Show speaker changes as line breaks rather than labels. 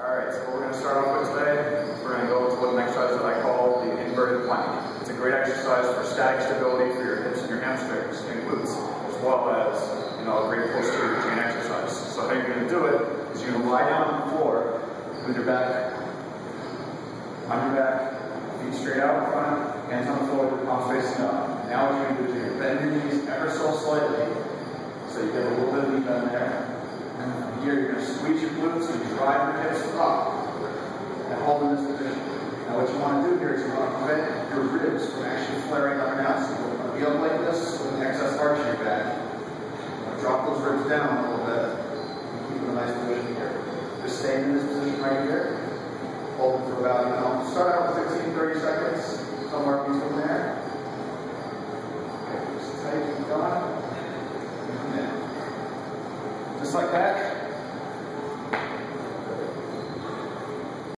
Alright, so what we're going to start off with today is we're going to go into an exercise that I call the inverted plank. It's a great exercise for static stability for your hips and your hamstrings and glutes, as well as, a great posterior chain exercise. So how you're going to do it is you're going to lie down on the floor with your back on your back, feet straight out in front, hands on the floor, palms facing up. Now what you're going to do is you're going to bend your knees ever so slightly, so you get a little bit of meat on there. And from here, you're going to squeeze your glutes and drive your hips up and hold in this position. Now what you want to do here is you want to prevent your ribs from actually flaring up and out. So you want to be up like this with an excess arch in your back. Drop those ribs down a little bit and keep it in a nice position here. Just stay in this position right here. Hold it for about, start out with 15-30 seconds, somewhere between there.